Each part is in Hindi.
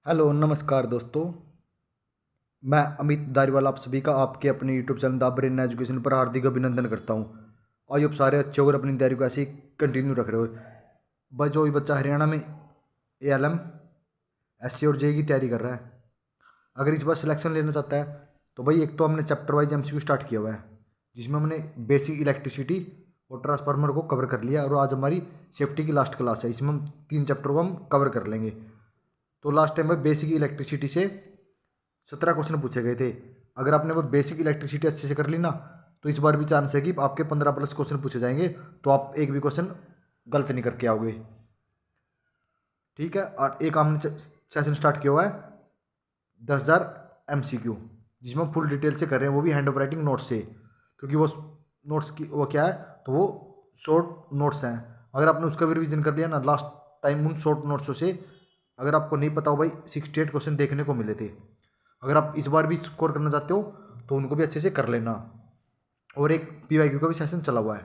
हेलो नमस्कार दोस्तों। मैं अमित धारीवाल आप सभी का आपके अपने YouTube channel the brain education पर हार्दिक अभिनंदन करता हूं। और आप सारे अच्छे और अपनी तैयारी को ऐसे ही कंटिन्यू रख रहे हो। बस जो भी बच्चा हरियाणा में ALM SC और JEE की तैयारी कर रहा है, अगर इस बार सिलेक्शन लेना चाहता है तो भाई एक तो हमने चैप्टर वाइज MCQ स्टार्ट किया हुआ है, जिसमें हमने बेसिक इलेक्ट्रिसिटी और ट्रांसफार्मर को कवर कर लिया। और आज हमारी सेफ्टी की लास्ट क्लास है, इसमें हम 3 चैप्टर को हम कवर कर लेंगे। तो लास्ट टाइम में बेसिक इलेक्ट्रिसिटी से 17 क्वेश्चन पूछे गए थे। अगर आपने वो बेसिक इलेक्ट्रिसिटी अच्छे से कर ली ना, तो इस बार भी चांस है कि आपके 15+ क्वेश्चन पूछे जाएंगे, तो आप एक भी क्वेश्चन गलत नहीं करके आओगे। ठीक है। और एक हमने सेशन स्टार्ट किया हुआ है 10,000 MCQ, जिसमें हम फुल डिटेल से कर रहे हैं, वो भी हैंड ऑफ राइटिंग नोट्स से, क्योंकि वो नोट्स की वो क्या है, तो वो शॉर्ट नोट्स हैं। अगर आपने उसका भी रिवीजन कर लिया ना लास्ट टाइम, उन शॉर्ट नोट्सों से अगर आपको नहीं पता हो भाई 68 क्वेश्चन देखने को मिले थे। अगर आप इस बार भी स्कोर करना चाहते हो तो उनको भी अच्छे से कर लेना। और एक PYQ का भी सेशन चला हुआ है।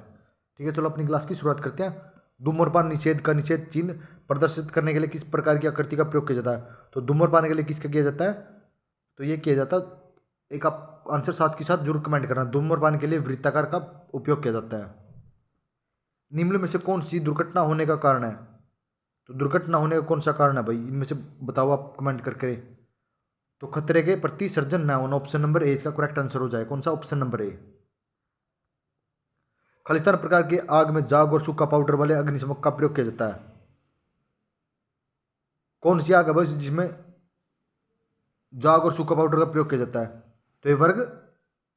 ठीक है, चलो अपनी क्लास की शुरुआत करते हैं। धूम्रपान निषेध का निषेध चिन्ह प्रदर्शित करने के लिए किस प्रकार की आकृति का प्रयोग किया जाता है? तो धूम्रपान के लिए किसका किया जाता है? तो ये किया जाता है, एक आप आंसर साथ के साथ जरूर कमेंट करना। धूम्रपान के लिए वृत्ताकार का उपयोग किया जाता है। निम्न में से कौन सी दुर्घटना होने का कारण है? तो दुर्घटना होने का कौन सा कारण है भाई, इनमें से बताओ आप कमेंट करके। तो खतरे के प्रति सर्जन न होना, ऑप्शन नंबर ए इसका करेक्ट आंसर हो जाए। कौन सा? Option number A. खालिस्तान प्रकार की आग में जाग और सूखा पाउडर वाले अग्निशमक का प्रयोग किया जाता है। कौन सी आग है बस जिसमें जाग और सूखा पाउडर का प्रयोग किया जाता है? तो ये वर्ग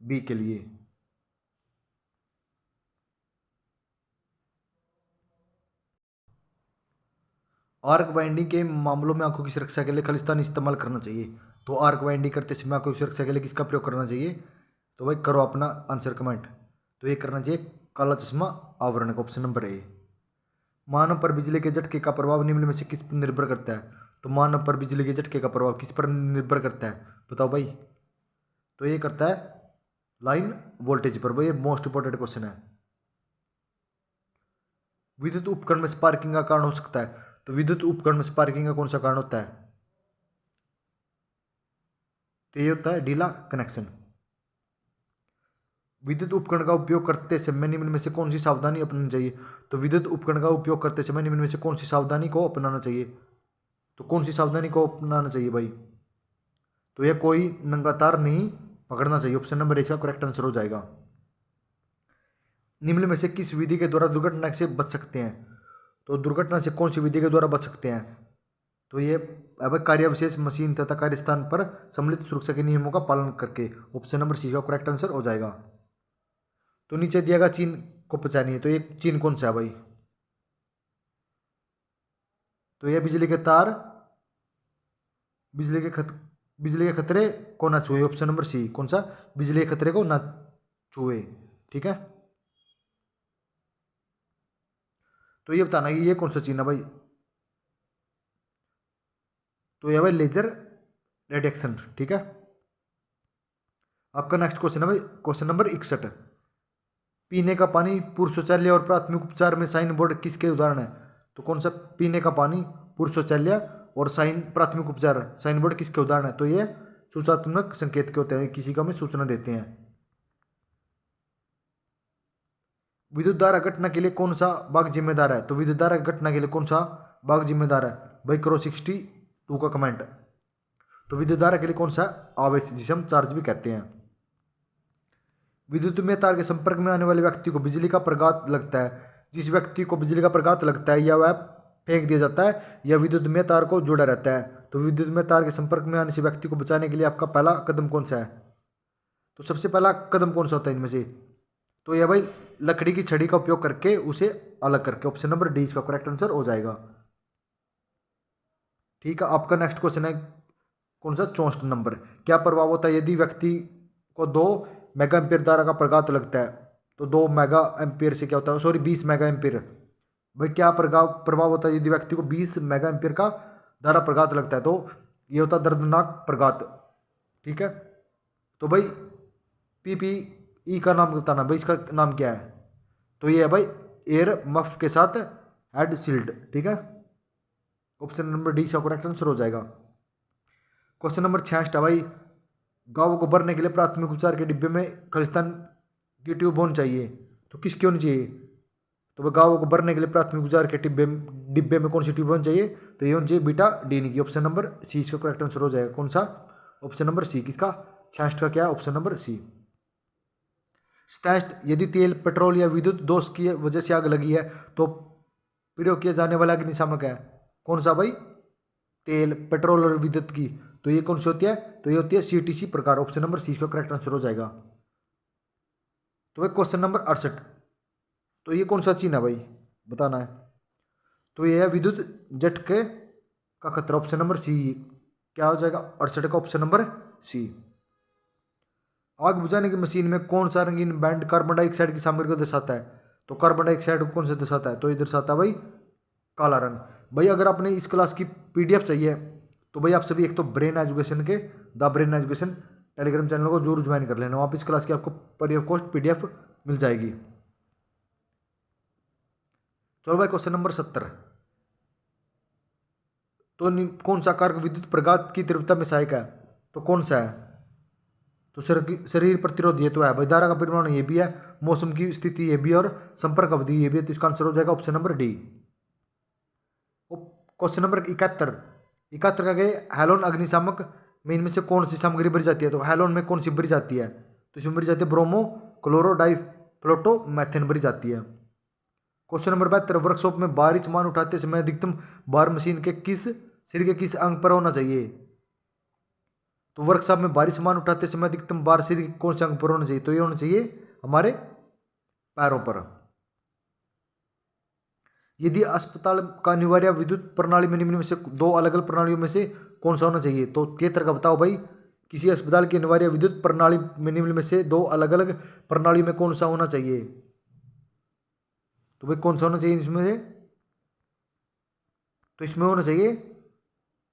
बी के लिए। आर्क बाइंडिंग के मामलों में आंखों की सुरक्षा के लिए खालिस्तान इस्तेमाल करना चाहिए। तो आर्क बाइंडिंग करते समय आंखों की सुरक्षा के लिए किसका प्रयोग करना चाहिए? तो भाई करो अपना आंसर कमेंट। तो ये करना चाहिए काला चश्मा आवरण का, ऑप्शन नंबर ए। मानव पर बिजली के झटके का प्रभाव निम्न में से किस पर निर्भर करता है? तो मानव पर बिजली के झटके का प्रभाव किस पर निर्भर करता है, बताओ भाई। तो ये करता है लाइन वोल्टेज पर। भाई ये मोस्ट इंपॉर्टेंट क्वेश्चन है। विद्युत उपकरण में स्पार्किंग का कारण हो सकता है। तो विद्युत उपकरण में स्पार्किंग का कौन सा कारण होता है? तो ये होता है ढीला कनेक्शन। विद्युत उपकरण का उपयोग करते समय निम्न में से कौन सी सावधानी अपनानी चाहिए? तो विद्युत उपकरण का उपयोग करते समय निम्न में से कौन सी सावधानी को अपनाना चाहिए? तो कौन सी सावधानी को अपनाना चाहिए भाई? तो यह कोई नंगा तार नहीं पकड़ना चाहिए। ऑप्शन नंबर ए इसका करेक्ट आंसर हो जाएगा। निम्न में से किस विधि के द्वारा दुर्घटना से बच सकते हैं? तो दुर्घटना से कौन सी विधि के द्वारा बच सकते हैं? तो ये अब कार्य विशेष मशीन तथा कार्यस्थान पर सम्मिलित सुरक्षा के नियमों का पालन करके। ऑप्शन नंबर सी का करेक्ट आंसर हो जाएगा। तो नीचे दिया गया चिन्ह को पहचानिए। तो ये चिन्ह कौन सा है भाई? तो ये बिजली के तार बिजली के खतरे को ना छुए। Option number C. कौन सा? बिजली के खतरे को ना छुए। ठीक है। तो ये बताना कि ये कौन सा चिन्ह है भाई? तो ये भाई लेजर रिडक्शन। ठीक है। आपका नेक्स्ट क्वेश्चन है भाई क्वेश्चन नंबर 61। पीने का पानी, पूर्व शौचालय और प्राथमिक उपचार में साइन बोर्ड किसके उदाहरण है? तो कौन सा पीने का पानी, पूर्व शौचालय और साइन प्राथमिक उपचार साइन बोर्ड किसके उदाहरण है? तो ये सूचनात्मक संकेत के होते हैं, किसी को हमें सूचना देते हैं। विद्युत धारा घटना के लिए कौन सा भाग जिम्मेदार है? तो विद्युत धारा घटना के लिए कौन सा भाग जिम्मेदार है भाई? करो 62 का कमेंट। तो विद्युत धारा के लिए कौन सा? आवेश, जिसे हम चार्ज भी कहते हैं। विद्युत में तार के संपर्क में आने वाले व्यक्ति को बिजली का प्रघात लगता है। जिस व्यक्ति को बिजली का प्रघात लगता है या वह फेंक दिया जाता है या विद्युत में तार को जुड़ा रहता है। तो विद्युत में तार के संपर्क में आने से व्यक्ति को बचाने के लिए आपका पहला कदम कौन सा है? तो सबसे पहला कदम कौन सा होता है इनमें से? तो यह भाई लकड़ी की छड़ी का उपयोग करके उसे अलग करके। ऑप्शन नंबर डी इसका करेक्ट आंसर हो जाएगा। ठीक है। आपका नेक्स्ट क्वेश्चन है कौन सा? 64 नंबर। क्या प्रभाव होता है यदि व्यक्ति को 2 मेगा एम्पियर धारा का प्रघात लगता है? तो 2 मेगा एम्पियर से क्या होता है, सॉरी 20 मेगा एम्पियर। भाई क्या प्रभाव होता है यदि व्यक्ति को 20 मेगा एम्पियर का धारा प्रघात लगता है? तो ये होता है दर्दनाक प्रघात। ठीक है। तो भाई PPE का नाम बताना भाई, इसका नाम क्या है? तो ये है भाई एयर मफ के साथ हेड शील्ड। ठीक है। ऑप्शन नंबर डी इसका करेक्ट आंसर हो जाएगा। क्वेश्चन नंबर 66 है भाई, गाँव को भरने के लिए प्राथमिक उपचार के डिब्बे में खालिस्तान की ट्यूब होनी चाहिए, तो किसकी होनी चाहिए? तो वह गाँव को भरने के लिए प्राथमिक उपचार के डिब्बे में कौन सी ट्यूब होनी चाहिए? तो ये होनी चाहिए बीटा डी की। ऑप्शन नंबर सी इसका करेक्ट आंसर हो जाएगा। कौन सा? Option number C. किसका? 66 का क्या है? ऑप्शन नंबर सी। 67, यदि तेल, पेट्रोल या विद्युत दोष की वजह से आग लगी है तो प्रयोग किया जाने वाला अग्निशामक है कौन सा भाई? तेल, पेट्रोल और विद्युत की। तो ये कौन सी होती है? तो ये होती है सीटीसी प्रकार। ऑप्शन नंबर सी का करेक्ट आंसर हो जाएगा। तो भाई क्वेश्चन नंबर 68, तो ये कौन सा चिन्ह है भाई, बताना है। तो ये है विद्युत झटके का खतरा। ऑप्शन नंबर सी क्या हो जाएगा? 68 का ऑप्शन नंबर सी। आग बुझाने की मशीन में कौन सा रंगीन बैंड कार्बन डाइऑक्साइड की सामग्री को दर्शाता है? तो कार्बन डाइऑक्साइड को कौन सा दर्शाता है? तो ये दर्शाता है भाई काला रंग। भाई अगर आपने इस क्लास की पीडीएफ चाहिए तो भाई आप सभी एक तो ब्रेन एजुकेशन के the brain education Telegram channel को जरूर ज्वाइन कर लेना। वहाँ पर इस क्लास की आपको फ्री ऑफ कॉस्ट पीडीएफ मिल जाएगी। चलो भाई क्वेश्चन नंबर 70, तो कौन सा कारक विद्युत प्रघात की तीव्रता में सहायक है? तो कौन सा है? तो शरीर प्रतिरोध ये तो है भाई, धारा का परिमाण ये भी है, मौसम की स्थिति ये भी, और संपर्क अवधि ये भी है। तो इसका आंसर हो जाएगा option number D. Question number 71, 71 का गए हैलोन अग्निशामक में इनमें से कौन सी सामग्री भरी जाती है? तो हैलोन में कौन सी भरी जाती है? तो इसमें भरी जाती है ब्रोमो, क्लोरो, डाई फ्लोटो मैथेन भरी जाती है। क्वेश्चन नंबर 72, वर्कशॉप में भारी सामान उठाते समय अधिकतम भार मशीन के किस सिर के किस अंग पर होना चाहिए? तो वर्कशॉप में भारी सामान उठाते समय अधिकतम भार सिर के कौन से अंग पर होना चाहिए? तो ये होना चाहिए हमारे पैरों पर। यदि अस्पताल का अनिवार्य विद्युत प्रणाली में निम्न में से दो अलग अलग प्रणालियों में से कौन सा होना चाहिए? तो तेतर का बताओ भाई, किसी अस्पताल की अनिवार्य विद्युत प्रणाली में निम्न में से दो अलग अलग प्रणालियों में कौन सा होना चाहिए? तो भाई कौन सा होना चाहिए इसमें से? तो इसमें होना चाहिए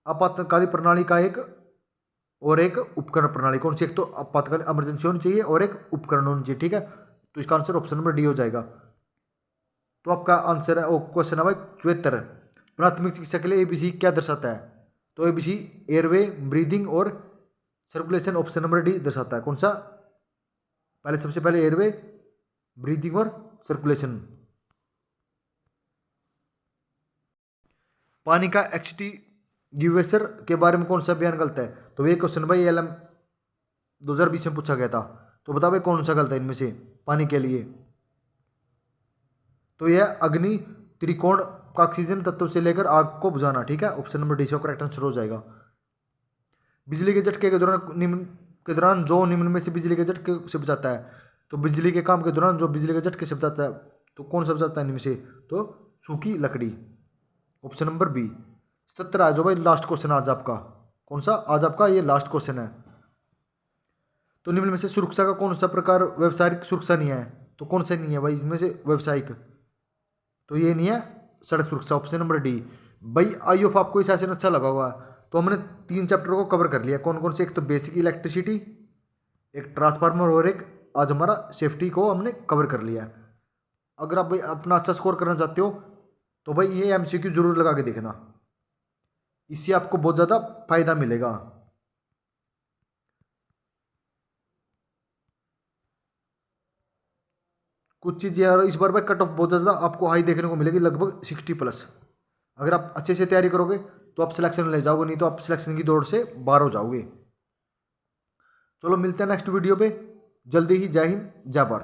आपातकालीन प्रणाली का एक और एक उपकरण प्रणाली। कौन सी? एक तो आपातकालीन इमरजेंसी होनी चाहिए और एक उपकरण होनी चाहिए। ठीक है, तो इसका आंसर ऑप्शन नंबर डी हो जाएगा। तो आपका आंसर है क्वेश्चन है भाई 74, प्राथमिक चिकित्सा के लिए एबीसी क्या दर्शाता है? तो एबीसी एयरवे, ब्रीदिंग और सर्कुलेशन। ऑप्शन नंबर डी दर्शाता है। कौन सा? पहले सबसे पहले एयरवे, ब्रीदिंग और सर्कुलेशन। पानी का एक्सटिंग्विशर के बारे में कौन सा बयान गलत है? तो ये क्वेश्चन भाई एलएम 2020 में पूछा गया था। तो बताओ भाई कौन सा गलत है इनमें से पानी के लिए? तो यह अग्नि त्रिकोण का ऑक्सीजन तत्व से लेकर आग को बुझाना। ठीक है, ऑप्शन नंबर डी से करेक्ट आंसर हो जाएगा। बिजली के झटके के दौरान जो निम्न में से बिजली के झटके से बचाता है? तो बिजली के काम के दौरान जो बिजली के झटके से बचाता है, तो कौन सा बचाता है इनमें से? तो सूखी लकड़ी। Option number B. 77 आ जाओ भाई, लास्ट क्वेश्चन आज आपका। कौन सा? आज आपका ये लास्ट क्वेश्चन है। तो निम्न में से सुरक्षा का कौन सा प्रकार व्यावसायिक सुरक्षा नहीं है? तो कौन सा नहीं है भाई इसमें से व्यावसायिक? तो ये नहीं है सड़क सुरक्षा। Option number D. भाई आई होप आपको इस सेशन अच्छा लगा होगा। तो हमने 3 चैप्टरों को कवर कर लिया। कौन कौन से? एक तो बेसिक इलेक्ट्रिसिटी, एक ट्रांसफार्मर और एक आज हमारा सेफ्टी को हमने कवर कर लिया। अगर आप भाई अपना अच्छा स्कोर करना चाहते हो तो भाई ये एमसीक्यू जरूर लगा के देखना, इससे आपको बहुत ज़्यादा फायदा मिलेगा। कुछ चीज़ यार इस बार भाई कट ऑफ बहुत ज़्यादा आपको हाई देखने को मिलेगी, लगभग 60+। अगर आप अच्छे से तैयारी करोगे तो आप सिलेक्शन ले जाओगे, नहीं तो आप सिलेक्शन की दौड़ से बाहर हो जाओगे। चलो मिलते हैं नेक्स्ट वीडियो पे जल्दी ही। जय हिंद, जय भारत।